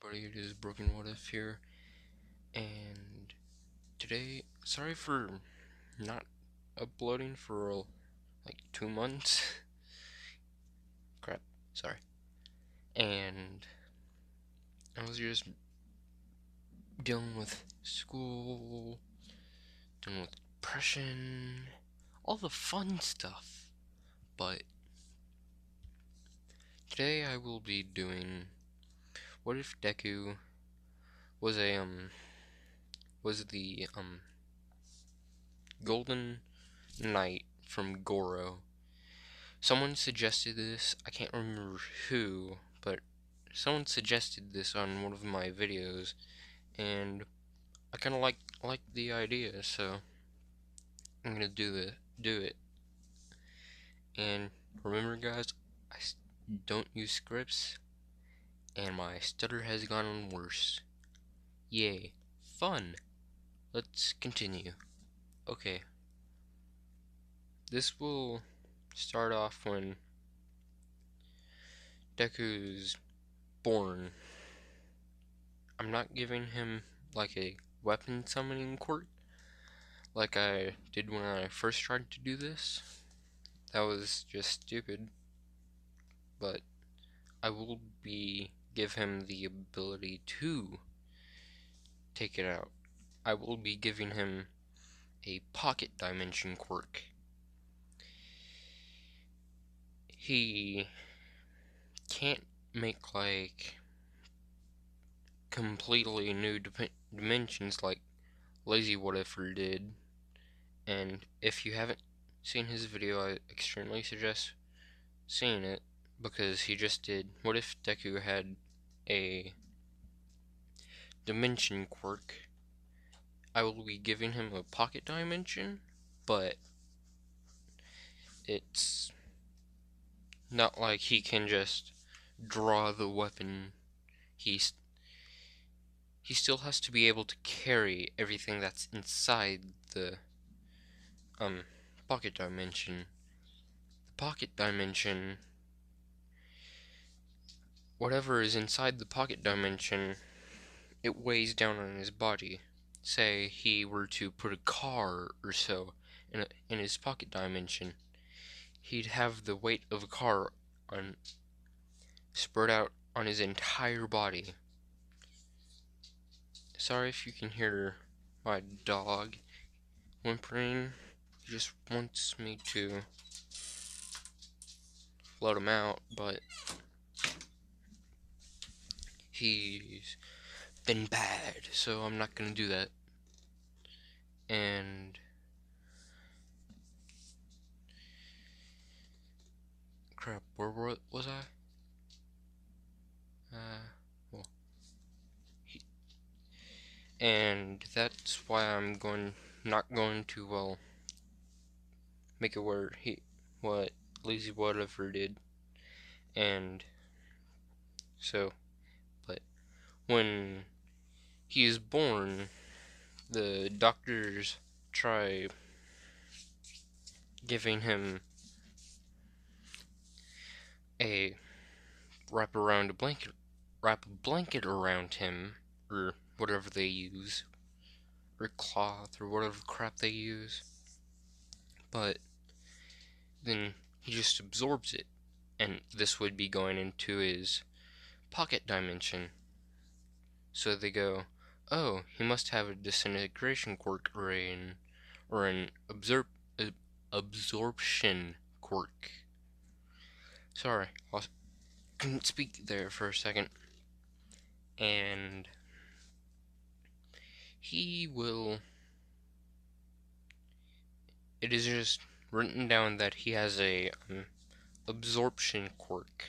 everybody, it is Broken What If here, and today, sorry for not uploading for like 2 months. Crap, sorry. And I was just dealing with school, dealing with depression, all the fun stuff. But today I will be doing what if Deku was the Golden Knight from Goro. Someone suggested this, I can't remember who, but someone suggested this on one of my videos, and I kind of like the idea, so I'm gonna do it. And remember, guys, I don't use scripts, and my stutter has gone worse. Yay, fun! Let's continue. Okay, this will start off when Deku's born. I'm not giving him like a weapon summoning quirk like I did when I first tried to do this. That was just stupid. But I will give him the ability to take it out. I will be giving him a pocket dimension quirk. He can't make like completely new dimensions like Lazy Whatever did. And if you haven't seen his video, I extremely suggest seeing it, because he just did what if Deku had a dimension quirk. I will be giving him a pocket dimension, but it's not like he can just draw the weapon. He still has to be able to carry everything that's inside the pocket dimension. The pocket dimension, whatever is inside the pocket dimension, it weighs down on his body. Say he were to put a car or so in his pocket dimension, he'd have the weight of a car spread out on his entire body. Sorry if you can hear my dog whimpering. He just wants me to let him out, but he's been bad, so I'm not gonna do that. And crap, where was I? Well, and that's why I'm not going to make it where what Lazy Whatever did. And so, but when he is born, the doctors try giving him wrap a blanket around him, or whatever they use, or cloth, or whatever crap they use. But then he just absorbs it, and this would be going into his pocket dimension. So they go, oh, he must have a disintegration quirk or an absorption quirk. Sorry, I couldn't speak there for a second. And it is just written down that he has a absorption quirk,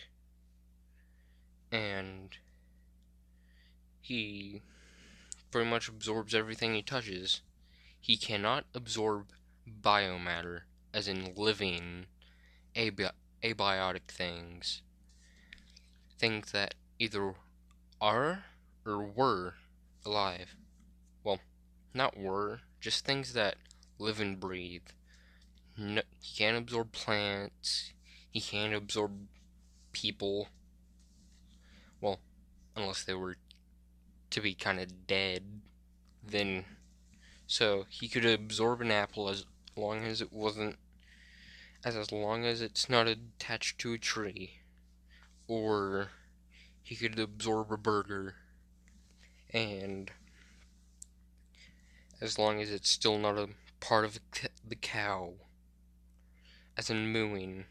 and he pretty much absorbs everything he touches. He cannot absorb biomatter, as in living abiotic things that either are or were alive. Well, not were, just things that live and breathe. No, he can't absorb plants. He can't absorb people. Well, unless they were to be kind of dead, then so he could absorb an apple as long as it wasn't as long as it's not attached to a tree, or he could absorb a burger, and as long as it's still not a part of the cow, as in mooing.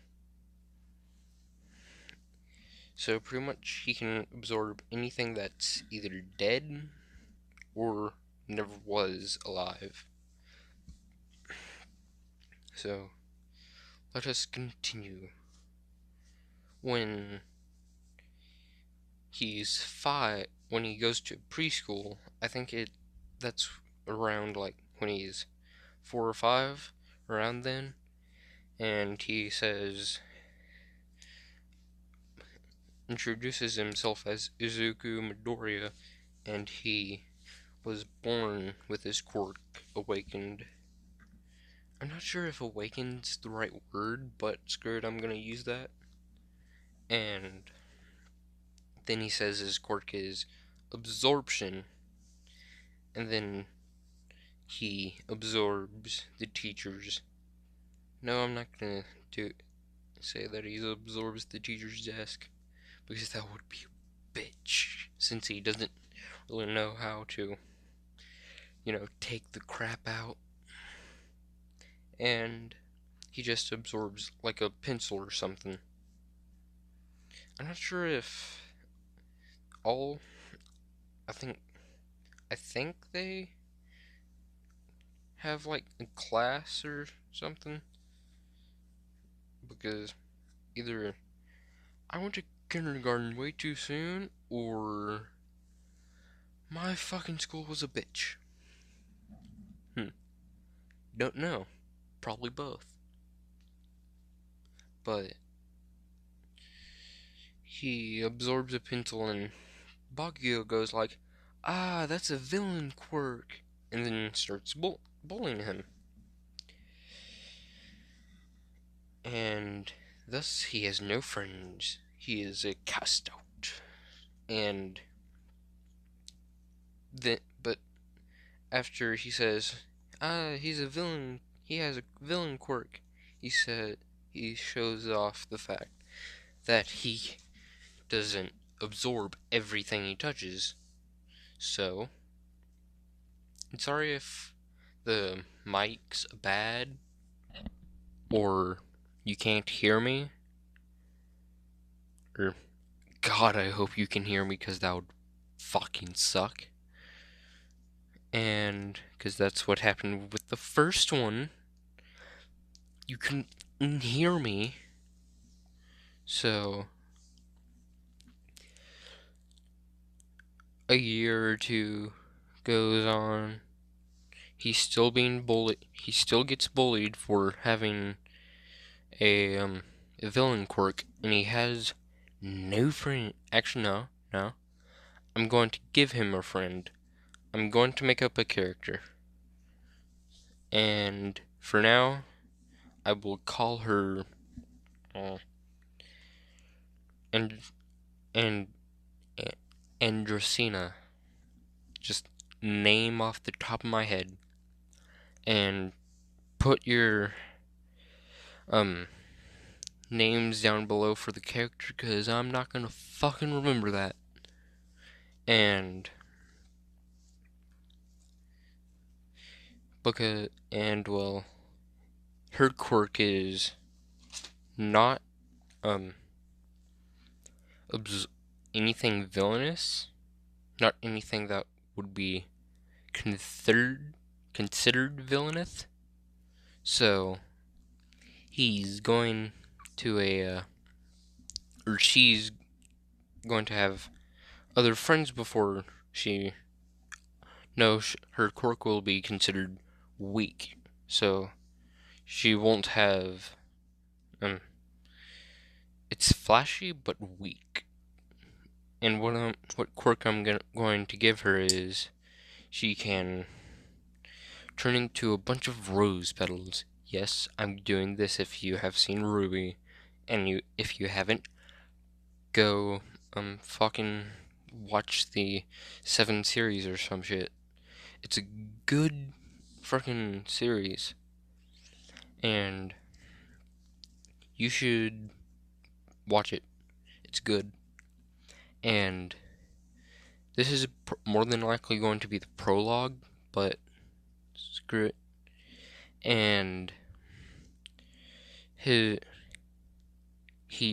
So pretty much he can absorb anything that's either dead or never was alive. So let us continue. When he's 5, when he goes to preschool, I think that's around like when he's 4 or 5, around then, and he introduces himself as Izuku Midoriya, and he was born with his quirk awakened. I'm not sure if awakened's the right word, but screw it, I'm gonna use that. And then he says his quirk is absorption, and then he absorbs the teachers. No, I'm not gonna say that he absorbs the teacher's desk, because that would be a bitch, since he doesn't really know how to, take the crap out. And he just absorbs like a pencil or something. I'm not sure if all, I think they have like a class or something, because either I went to kindergarten way too soon, or my fucking school was a bitch. Don't know. Probably both. But he absorbs a pencil, and Baguio goes like, "Ah, that's a villain quirk," and then starts bullying him. And thus he has no friends. He is a cast out. And but after he says, he's a villain, he has a villain quirk, he shows off the fact that he doesn't absorb everything he touches. So, I'm sorry if the mic's bad, or you can't hear me, or God, I hope you can hear me, because that would fucking suck. And because that's what happened with the first one, you couldn't hear me. So a year or two goes on, he's still being bullied. He still gets bullied for having a villain quirk, and he has no friend. Actually, no. I'm going to give him a friend. I'm going to make up a character, and for now, I will call her Androsina. Just name off the top of my head, and put your names down below for the character, because I'm not gonna fucking remember that. And well, her quirk is not anything villainous, not anything that would be considered villainous. So he's going to she's going to have other friends before she knows her quirk will be considered weak. So she won't have it's flashy but weak. And what quirk I'm going to give her is she can turn into a bunch of rose petals. Yes, I'm doing this if you have seen Ruby, and if you haven't, go fucking watch the 7 series or some shit. It's a good fucking series, and you should watch it. It's good. And this is more than likely going to be the prologue, but screw it. And he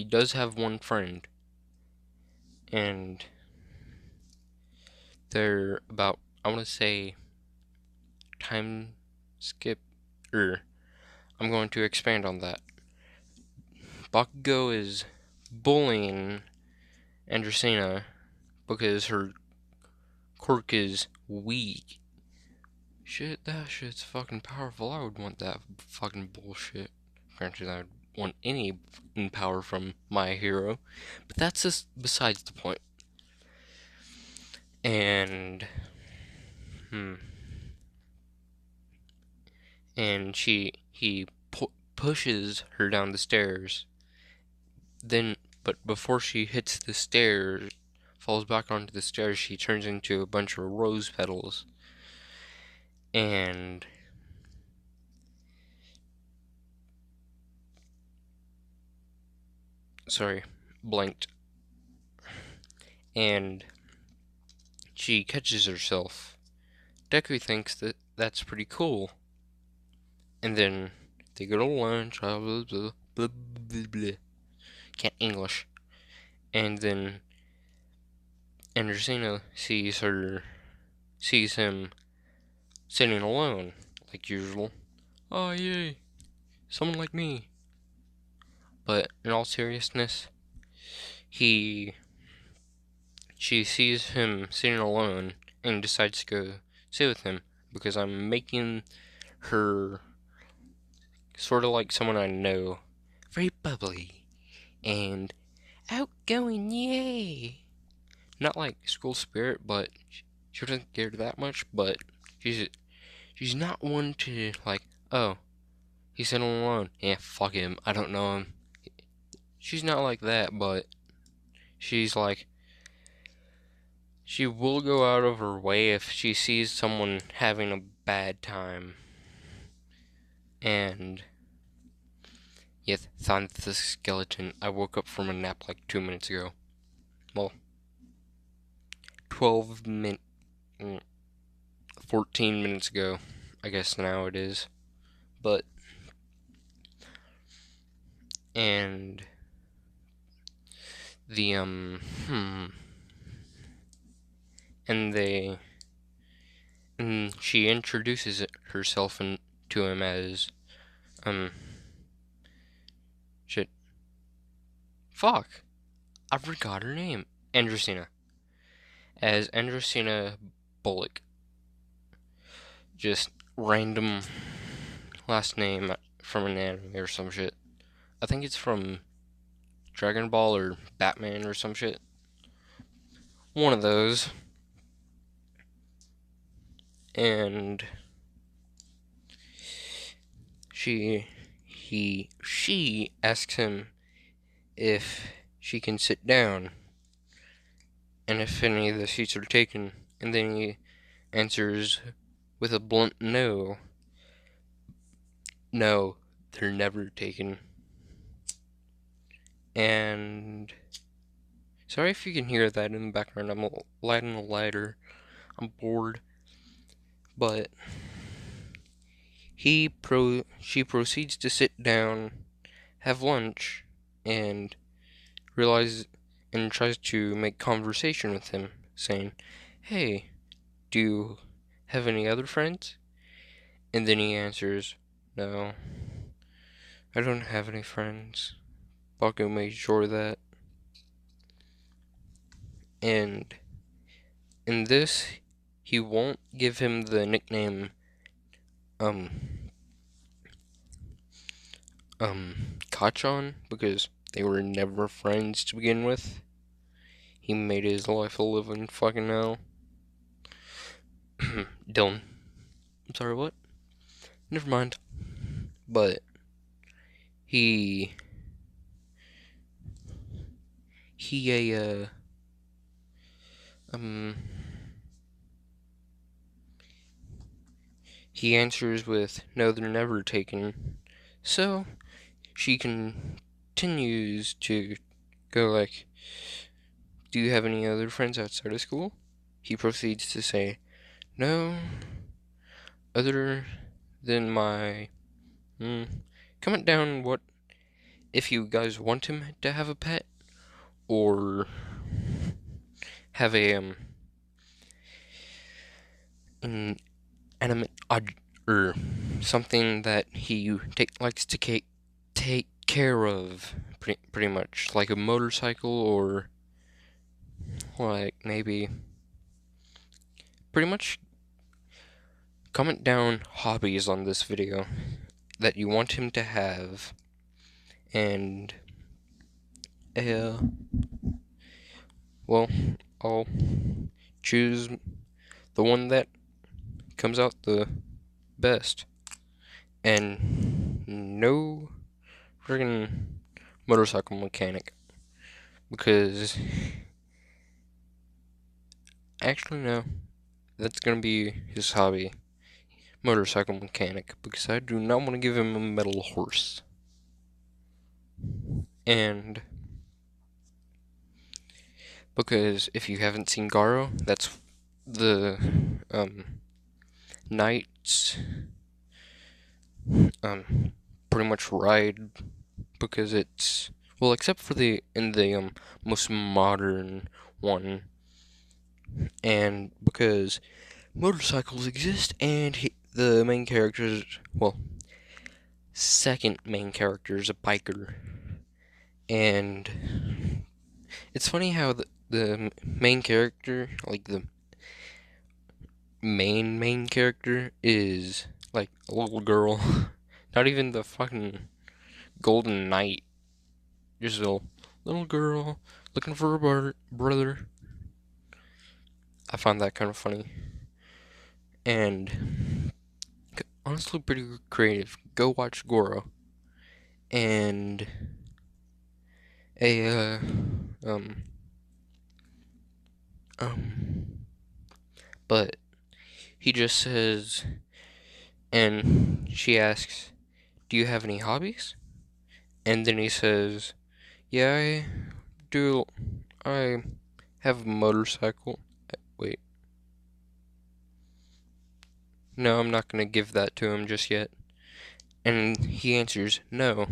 does have one friend, and they're about, I want to say, time skip, I'm going to expand on that. Bakugo is bullying Androsina because her quirk is weak. Shit, that shit's fucking powerful. I would want that fucking bullshit. Granted, I would want any power from my hero, but that's just besides the point. And, and he pushes her down the stairs. Then, but before she hits the stairs, falls back onto the stairs, she turns into a bunch of rose petals. And sorry, blanked. And she catches herself. Deku thinks that that's pretty cool. And then they go to lunch, blah, blah, blah, blah, blah, blah. Can't English. And then Androsina sees him sitting alone, like usual. Oh, yay, someone like me. But in all seriousness, she sees him sitting alone and decides to go sit with him because I'm making her sort of like someone I know. Very bubbly and outgoing, yay! Not like school spirit, but she doesn't care that much, but she's not one to like, oh, he's sitting alone. Yeah, fuck him. I don't know him. She's not like that, but she's like, she will go out of her way if she sees someone having a bad time. And yes, found the skeleton. I woke up from a nap like 2 minutes ago. Well, 14 minutes ago, I guess now it is. But, and the, and she introduces herself to him as, shit. Fuck. I forgot her name. Androsina. As Androsina Bullock. Just random last name from an anime or some shit. I think it's from Dragon Ball or Batman or some shit. One of those. And she asks him if she can sit down and if any of the seats are taken, and then he answers with a blunt no. No, they're never taken. And sorry if you can hear that in the background. I'm lighting a lighter. I'm bored. But she proceeds to sit down, have lunch, and tries to make conversation with him, saying, "Hey, do you have any other friends?" And then he answers, "No, I don't have any friends." Baku made sure of that. And in this, he won't give him the nickname, Kachan, because they were never friends to begin with. He made his life a living fucking hell. Dylan. I'm sorry, what? Never mind. But he he answers with, no, they're never taken. So, she continues to go like, do you have any other friends outside of school? He proceeds to say, no, other than my, comment down what, if you guys want him to have a pet, or have a, an animate or something that he likes to take care of, pretty much, like a motorcycle, or like maybe, pretty much comment down hobbies on this video that you want him to have, and well, I'll choose the one that comes out the best. And no friggin' motorcycle mechanic, because actually no, that's gonna be his hobby, motorcycle mechanic, because I do not want to give him a metal horse. And because if you haven't seen Garo, that's the knight's pretty much ride, because it's, well, except for in the most modern one, and because motorcycles exist, and the main character, well, second main character is a biker, and it's funny how the main character, like the main character, is like a little girl, not even the fucking golden knight, just a little girl looking for a brother. I find that kind of funny, and honestly pretty creative. Go watch Goro. And a but he just says, and she asks, do you have any hobbies? And then he says, yeah, I do. I have a motorcycle. Wait, no, I'm not gonna give that to him just yet. And he answers, no.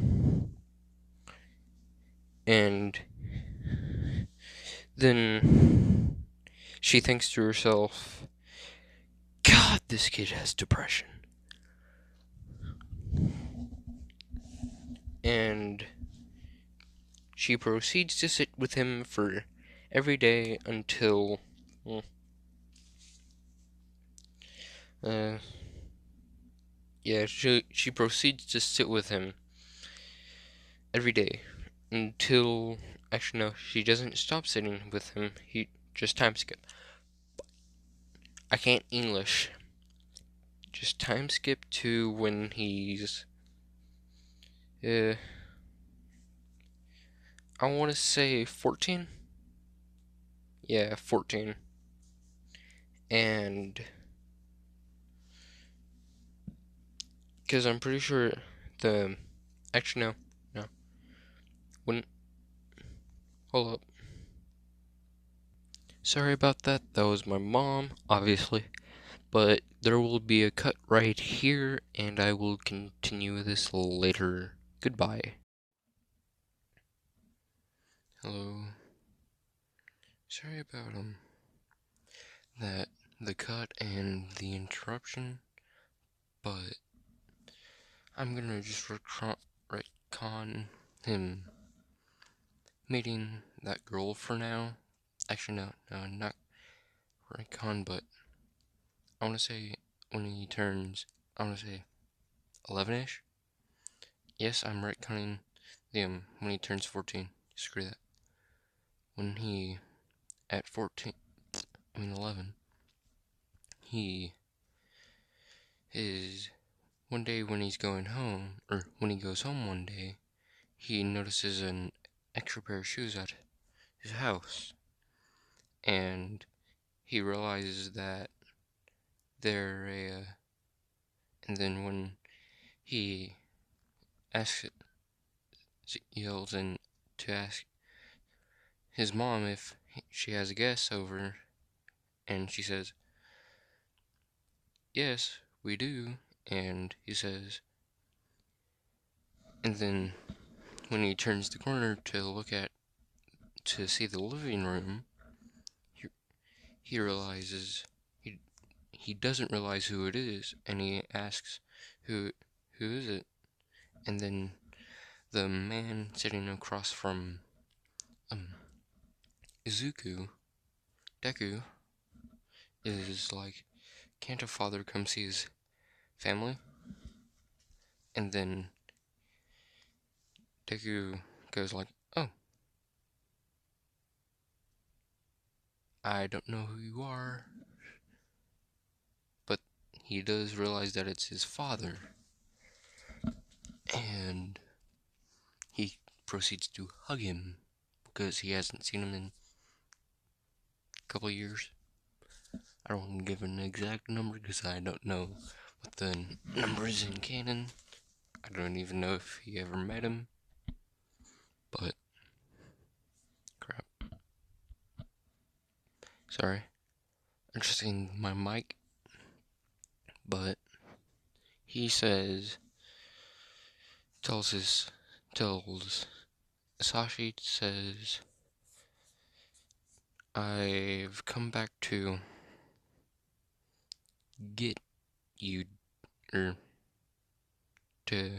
And then she thinks to herself, God, this kid has depression. And she proceeds to sit with him for every day until, well, yeah, she proceeds to sit with him every day until, actually no, she doesn't stop sitting with him. He just time skip. I can't English. Just time skip to when he's, I want to say 14. Yeah, 14. And because I'm pretty sure actually no. When, hold up. Sorry about that. That was my mom, obviously. But there will be a cut right here, and I will continue this later. Goodbye. Hello. Sorry about that, the cut and the interruption, but I'm gonna just retcon him meeting that girl for now. Actually, no, not retcon, but I want to say when he turns, I want to say 11-ish. Yes, I'm retconning when he turns 14. Screw that. When he, at 14, 11, he is, one day when he's going home, or when he goes home one day, he notices an extra pair of shoes at his house, and he realizes that they're and then when he asks, yells in to ask his mom if she has a guest over, and she says, yes, we do, and he says, and then when he turns the corner to see the living room, he realizes he doesn't realize who it is, and he asks, who is it? And then the man sitting across from Deku, is like, can't a father come see his family? And then Deku goes like, oh, I don't know who you are. But he does realize that it's his father. And he proceeds to hug him because he hasn't seen him in a couple of years. I don't want to give an exact number because I don't know what the number is in canon. I don't even know if he ever met him. But, crap. Sorry. Adjusting my mic. But he tells Sashi says, I've come back to get you, or to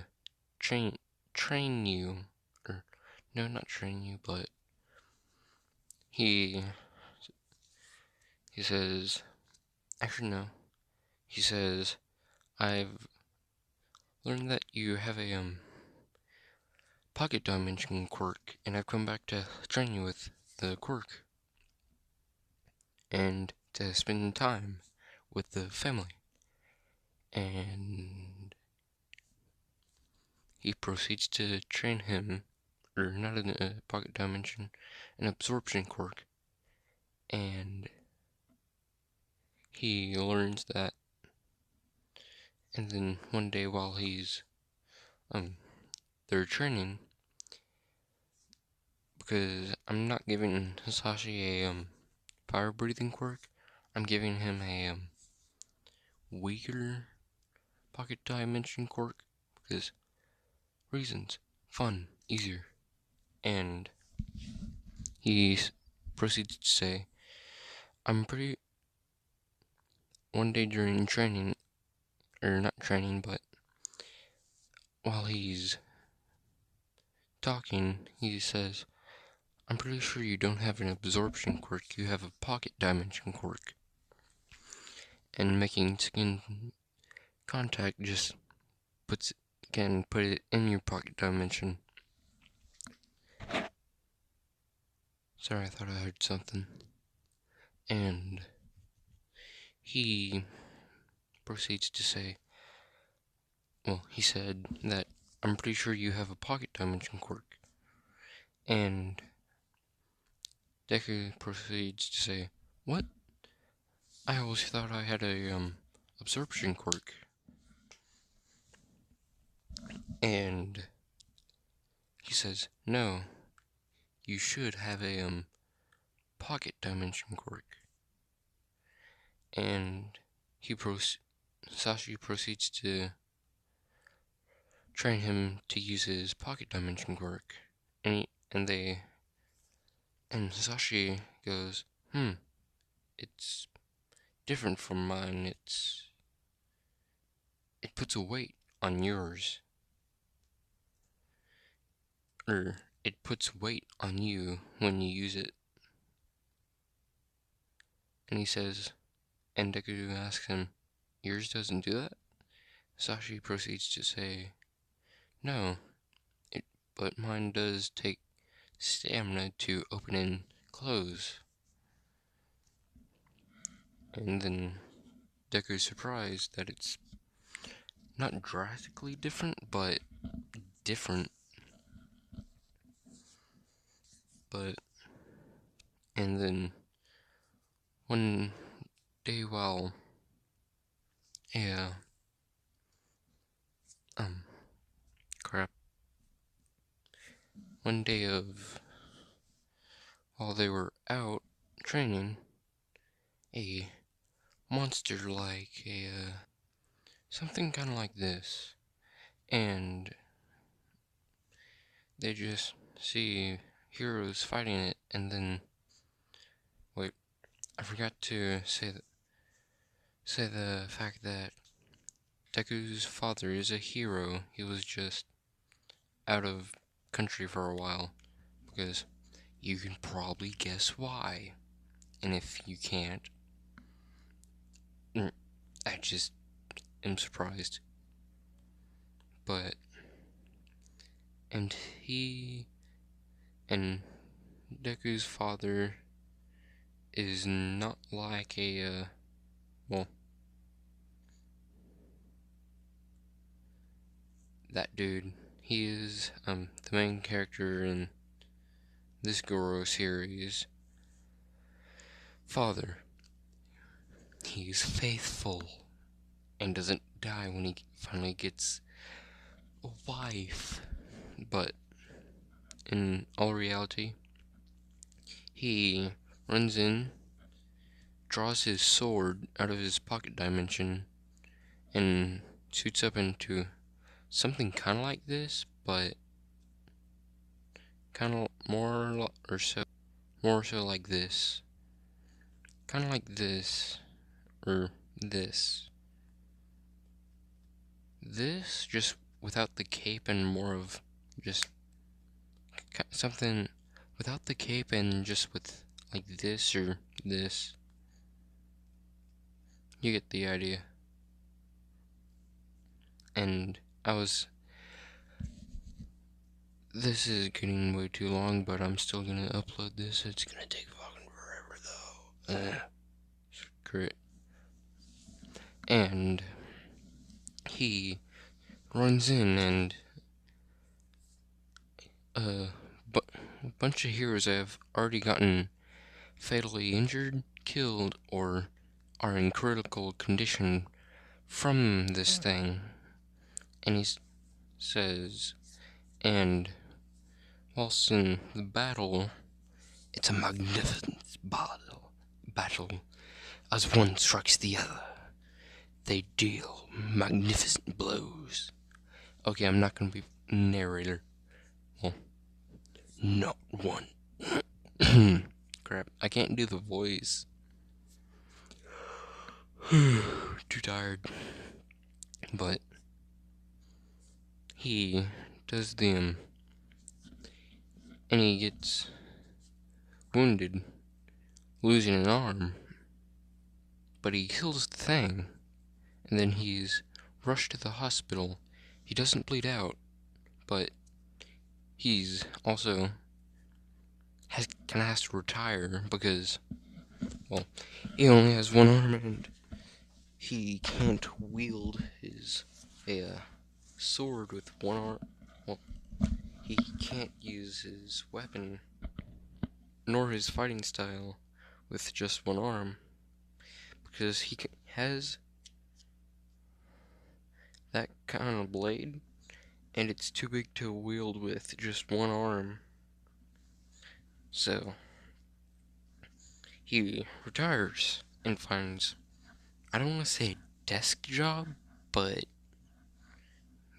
train you, or no, not train you, but he says, actually no, he says, I've learned that you have a pocket dimension quirk, and I've come back to train you with the quirk and to spend time with the family. And he proceeds to train him, or not in a pocket dimension, an absorption quirk. And he learns that, and then one day while he's they're training, because I'm not giving Hisashi a fire breathing quirk, I'm giving him a weaker pocket dimension quirk, because reasons, fun, easier. And he proceeds to say, one day during training, or not training, but while he's talking, he says, I'm pretty sure you don't have an absorption quirk, you have a pocket dimension quirk. And making skin contact just can put it in your pocket dimension. Sorry, I thought I heard something. And he proceeds to say, well, he said that I'm pretty sure you have a pocket dimension quirk. And Deku proceeds to say, what? I always thought I had a absorption quirk. And he says, no, you should have a pocket dimension quirk. And Sashi proceeds to train him to use his pocket dimension quirk. And Sashi goes, it's different from mine. It puts a weight on yours. Or it puts weight on you when you use it. And he says, and Deku asks him, yours doesn't do that? Sashi proceeds to say, no, but mine does take stamina to open and close. And then Deku's surprised that it's not drastically different, but different. And then when day while a crap. One day of while they were out training, a monster like something kind of like this, and they just see heroes fighting it, and then wait, I forgot to say the fact that Deku's father is a hero. He was just out of country for a while, because you can probably guess why. And if you can't, I just am surprised. But, and he and Deku's father is not like a, well, that dude. He is, the main character in this Goro series. Father. He's faithful and doesn't die when he finally gets a wife. But in all reality, he runs in, draws his sword out of his pocket dimension, and shoots up into something kind of like this, but kind of more so like this. Kind of like this, or this. This, just without the cape and more of just something without the cape and just with like this or this. You get the idea. And this is getting way too long, but I'm still gonna upload this. It's gonna take fucking forever though. Screw it. And he runs in, and a bunch of heroes have already gotten fatally injured, killed, or are in critical condition from this thing. And he says, and whilst in the battle, it's a magnificent battle. As one strikes the other, they deal magnificent blows. Okay, I'm not gonna be narrator. Well, not one. Crap, I can't do the voice. Too tired. But he does and he gets wounded, losing an arm. But he kills the thing, and then he's rushed to the hospital. He doesn't bleed out, but he's also has to retire because, well, he only has one arm and he can't wield his sword with one arm. Well, he can't use his weapon nor his fighting style with just one arm because he has that kind of blade and it's too big to wield with just one arm. So he retires and finds, I don't want to say a desk job, but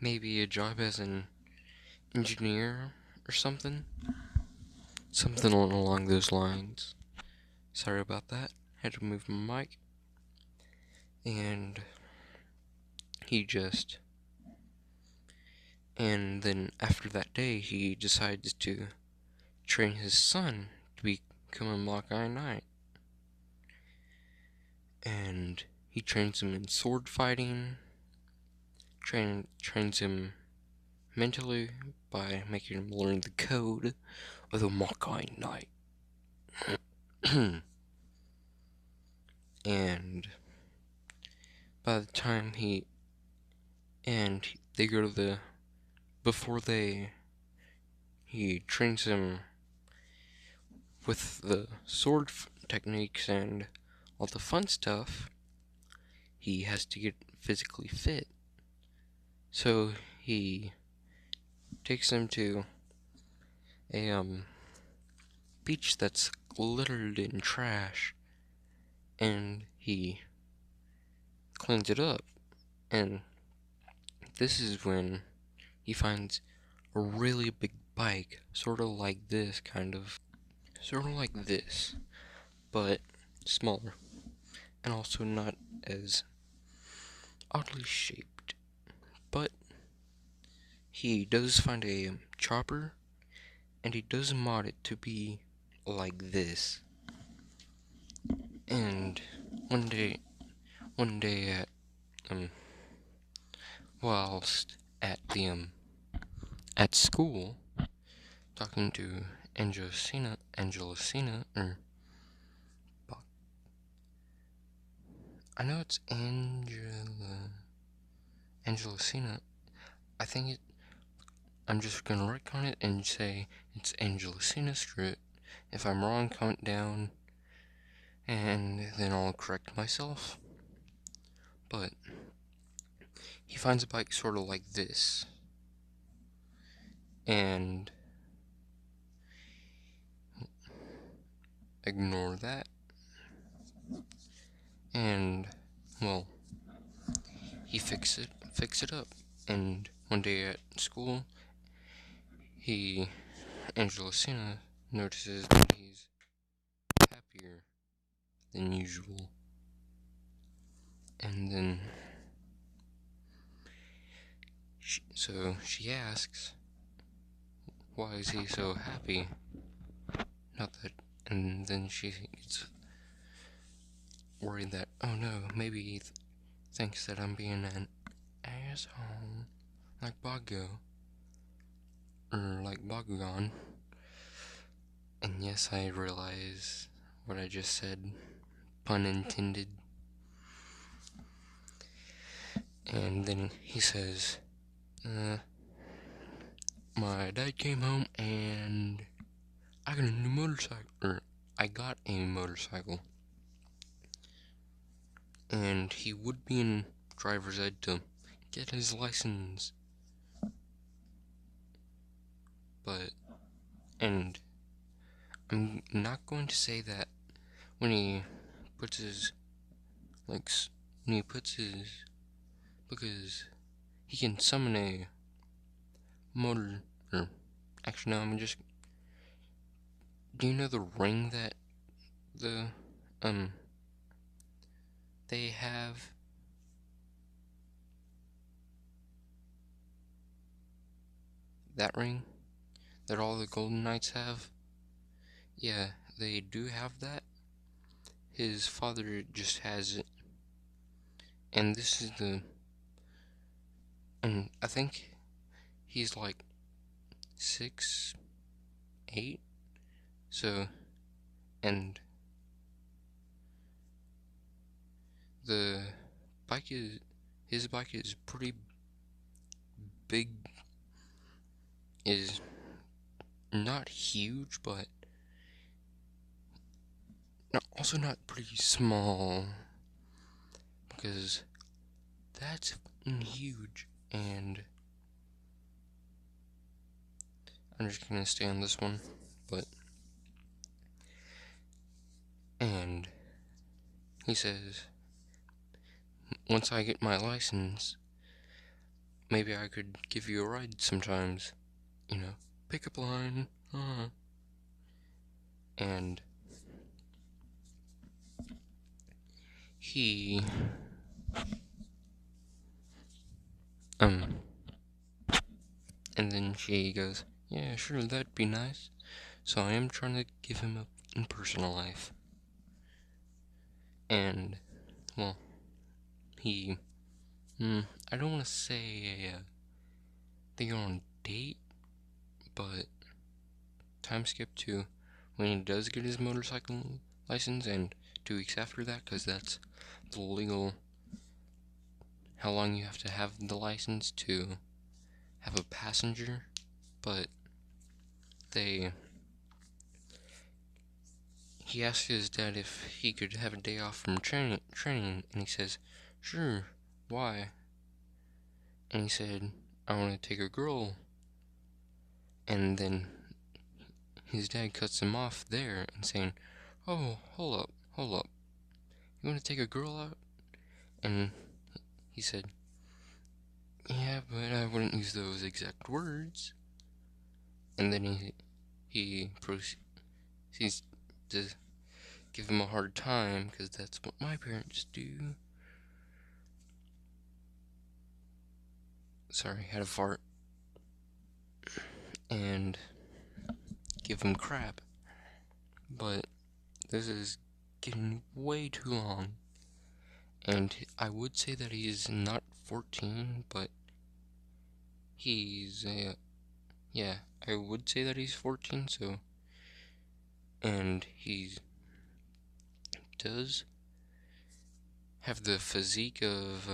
maybe a job as an engineer or something. Something along those lines. Sorry about that. Had to move my mic. And then after that day, he decides to train his son to become a MAKAI knight. And he trains him in sword fighting, trains him mentally by making him learn the code of the MAKAI knight. And by the time they go to he trains him with the sword techniques and all the fun stuff, he has to get physically fit. So he takes him to a beach that's littered in trash, and he cleans it up. And this is when he finds a really big bike, sort of like this, but smaller, and also not as oddly shaped. But he does find a chopper, and he does mod it to be like this. And one day at whilst at the at school, talking to Angelicina, or I know it's Angelicina. I think I'm just gonna write on it and say it's Angelicina script. If I'm wrong, comment down, and then I'll correct myself. But he finds a bike sort of like this, and ignore that. And well, he fix it up. And one day at school, Angelicina notices that he's happier than usual. And then she asks, why is he so happy? And then she gets worried that, oh no, maybe he thinks that I'm being an asshole, like Bakugan. And yes, I realize what I just said, pun intended. And then he says, my dad came home and I got a new motorcycle, I got a motorcycle. And he would be in driver's ed to get his license. And I'm not going to say that when he puts his, because he can summon a actually no, do you know the ring that they have? That ring that all the Golden Knights have? Yeah, they do have that. His father just has it. And this is and I think he's like 6, 8. So, and his bike is pretty big, is not huge, but also not pretty small, because that's huge. And I'm just gonna stay on this one, and he says, once I get my license, maybe I could give you a ride sometimes, pickup line, and he, and then she goes, yeah, sure, that'd be nice. So I am trying to give him up in personal life. And, well, I don't want to say they go on a date, but time skip to when he does get his motorcycle license, and 2 weeks after that, because that's the legal, how long you have to have the license to have a passenger. But he asked his dad if he could have a day off from training, and he says, "Sure, why?" And he said, "I want to take a girl." And then his dad cuts him off there and saying, "Oh, hold up. You want to take a girl out?" And he said, "Yeah, but I wouldn't use those exact words." And then he proceeds to give him a hard time, because that's what my parents do. Sorry, had a fart. And give him crap. But this is getting way too long. And I would say that he's not 14, but he's yeah, I would say that he's 14, so. And he does have the physique of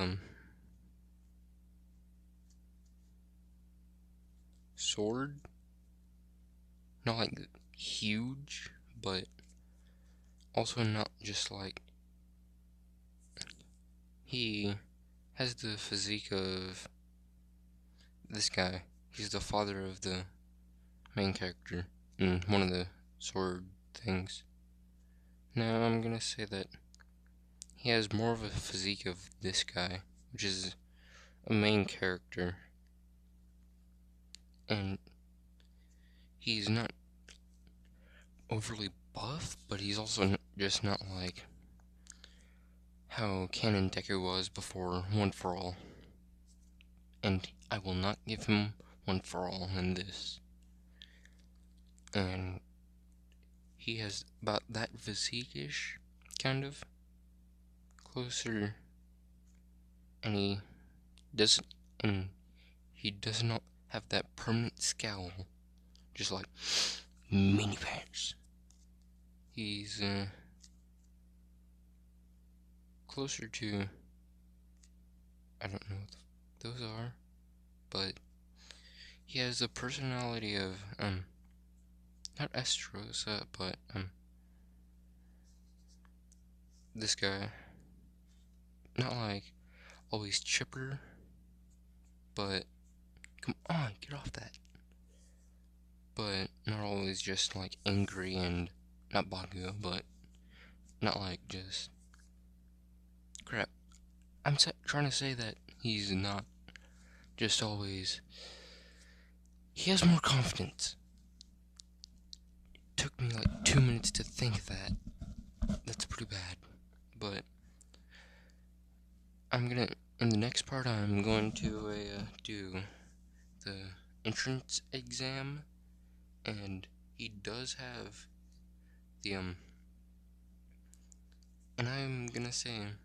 Sword. Not like huge, but also not just like. He has the physique of this guy. He's the father of the main character in one of the sword things. Now I'm gonna say that he has more of a physique of this guy, which is a main character. And he's not overly buff, but he's also just not like how Canon Deku was before One For All. And I will not give him One For All in this. And he has about that physique-ish, kind of. Closer. And he does not have that permanent scowl. Just like mini pants. He's closer to, I don't know what those are, but he has the personality of not Estrosa, but this guy. Not like always chipper, but come on, get off that. But not always just like angry and not Bakugo, but not like just crap. I'm trying to say that he's not just always. He has more confidence. It took me like 2 minutes to think that. That's pretty bad. But in the next part, I'm going to do the entrance exam, and he does have the and I'm gonna say,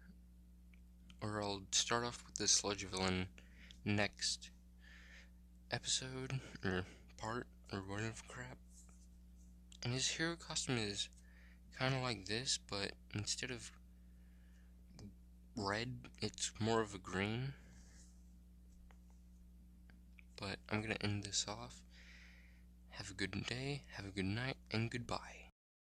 or I'll start off with the sludge villain next episode, or part, or whatever crap. And his hero costume is kind of like this, but instead of red, it's more of a green. But I'm gonna end this off. Have a good day, have a good night, and goodbye.